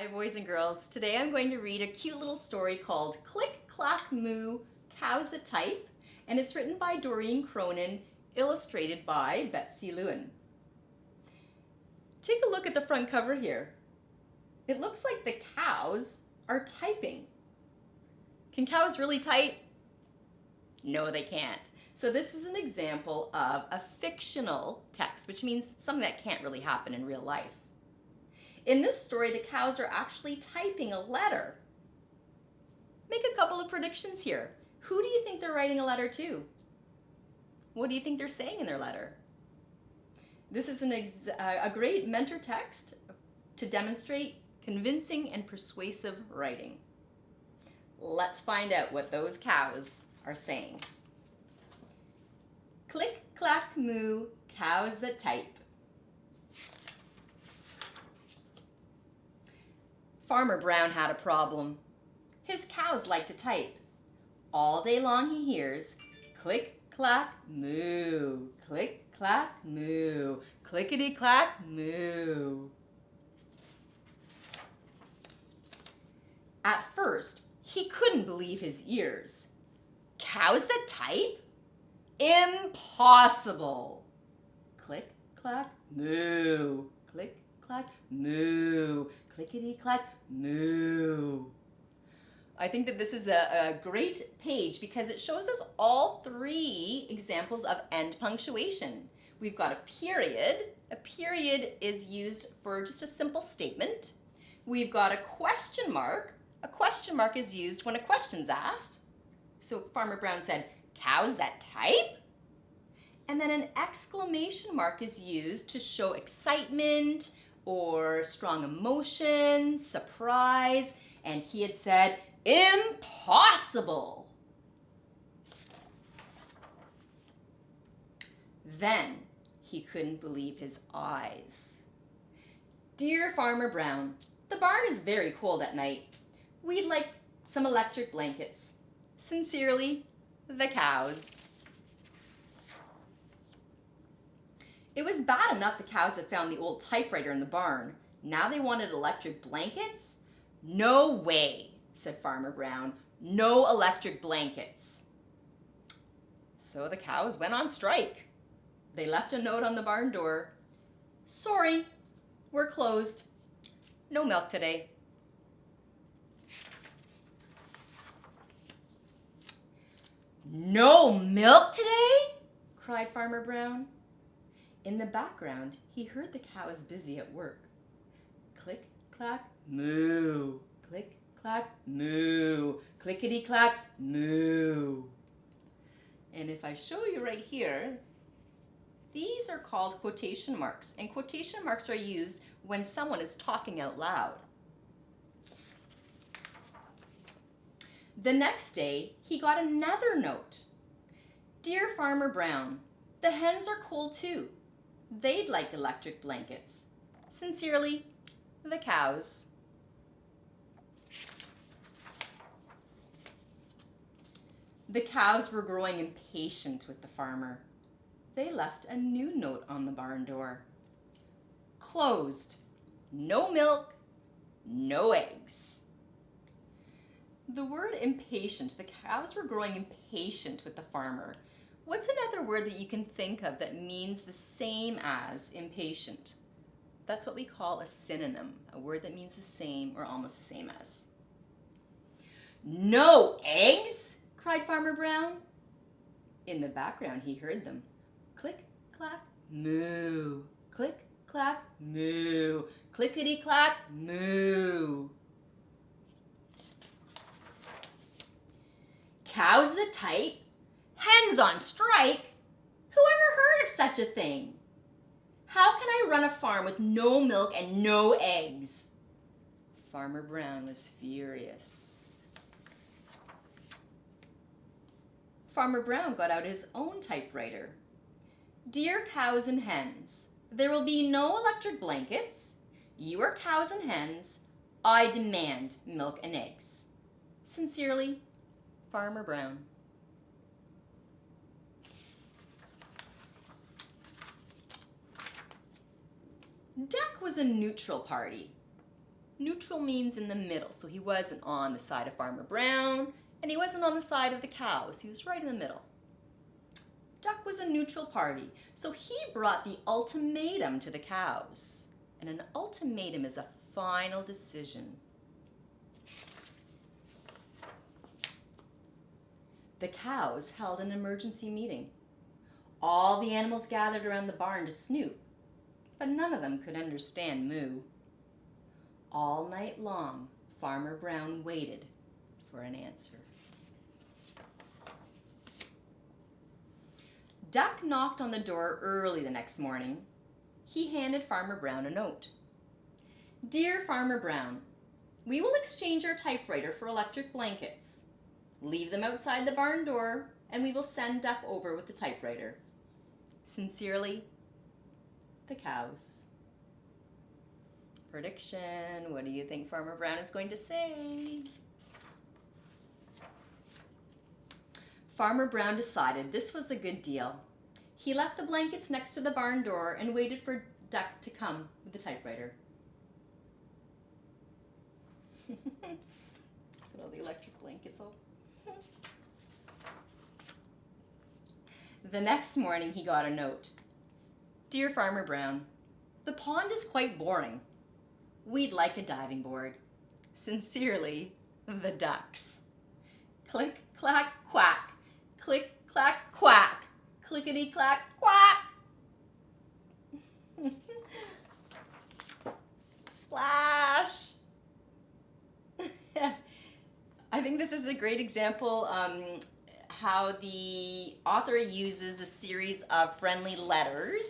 Hi boys and girls. Today I'm going to read a cute little story called Click, Clack, Moo Cows That Type, and it's written by Doreen Cronin, illustrated by Betsy Lewin. Take a look at the front cover here. It looks like the cows are typing. Can cows really type? No, they can't. So this is an example of a fictional text, which means something that can't really happen in real life. In this story, the cows are actually typing a letter. Make a couple of predictions here. Who do you think they're writing a letter to? What do you think they're saying in their letter? This is a great mentor text to demonstrate convincing and persuasive writing. Let's find out what those cows are saying. Click, clack, moo, cows that type. Farmer Brown had a problem. His cows like to type. All day long he hears, click, clack, moo, click, clack, moo, clickety, clack, moo. At first, he couldn't believe his ears. Cows that type? Impossible. Click, clack, moo, click, clack, moo, clickety, clack, moo. I think that this is a great page because it shows us all three examples of end punctuation. We've got a period. A period is used for just a simple statement. We've got a question mark. A question mark is used when a question's asked. So Farmer Brown said, cows that type? And then an exclamation mark is used to show excitement or strong emotion, surprise, and he had said, impossible. Then he couldn't believe his eyes. Dear Farmer Brown, the barn is very cold at night. We'd like some electric blankets. Sincerely, the cows. It was bad enough the cows had found the old typewriter in the barn. Now they wanted electric blankets? No way, said Farmer Brown. No electric blankets. So the cows went on strike. They left a note on the barn door. Sorry, we're closed. No milk today. No milk today? Cried Farmer Brown. In the background, he heard the cows busy at work. Click, clack, moo. Click, clack, moo. Clickety, clack, moo. And if I show you right here, these are called quotation marks. And quotation marks are used when someone is talking out loud. The next day, he got another note. Dear Farmer Brown, the hens are cold too. They'd like electric blankets. Sincerely, the cows. The cows were growing impatient with the farmer. They left a new note on the barn door. Closed. No milk, no eggs. The word impatient, the cows were growing impatient with the farmer. What's another word that you can think of that means the same as impatient? That's what we call a synonym, a word that means the same or almost the same as. No eggs? Cried Farmer Brown. In the background, he heard them. Click, clack, moo. Click, clack, moo. Clickety, clack, moo. Cows that type? Hens on strike? Who ever heard of such a thing? How can I run a farm with no milk and no eggs? Farmer Brown was furious. Farmer Brown got out his own typewriter. Dear cows and hens, there will be no electric blankets. You are cows and hens. I demand milk and eggs. Sincerely, Farmer Brown. Duck was a neutral party. Neutral means in the middle, so he wasn't on the side of Farmer Brown, and he wasn't on the side of the cows. He was right in the middle. Duck was a neutral party, so he brought the ultimatum to the cows. And an ultimatum is a final decision. The cows held an emergency meeting. All the animals gathered around the barn to snoop, but none of them could understand Moo. All night long, Farmer Brown waited for an answer. Duck knocked on the door early the next morning. He handed Farmer Brown a note. Dear Farmer Brown, we will exchange our typewriter for electric blankets. Leave them outside the barn door, and we will send Duck over with the typewriter. Sincerely, the cows. Prediction, what do you think Farmer Brown is going to say? Farmer Brown decided this was a good deal. He left the blankets next to the barn door and waited for Duck to come with the typewriter. Put all the electric blankets up. The next morning he got a note. Dear Farmer Brown, the pond is quite boring. We'd like a diving board. Sincerely, the ducks. Click, clack, quack. Click, clack, quack. Clickety, clack, quack. Splash. I think this is a great example how the author uses a series of friendly letters.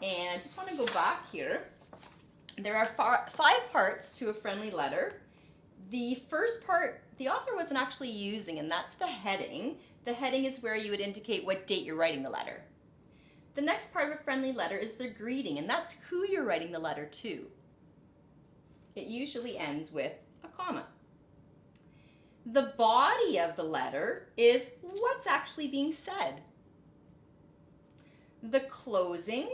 And I just want to go back here. There are 5 parts to a friendly letter. The first part, the author wasn't actually using, and that's the heading. The heading is where you would indicate what date you're writing the letter. The next part of a friendly letter is the greeting, and that's who you're writing the letter to. It usually ends with a comma. The body of the letter is what's actually being said. The closing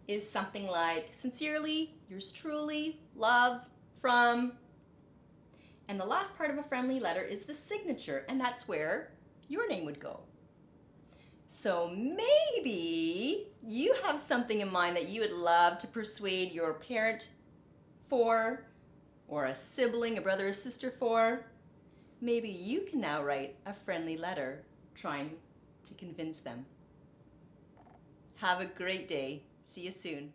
is something like, sincerely, yours truly, love, from. And the last part of a friendly letter is the signature, and that's where your name would go. So maybe you have something in mind that you would love to persuade your parent for, or a sibling, a brother or sister for. Maybe you can now write a friendly letter trying to convince them. Have a great day. See you soon.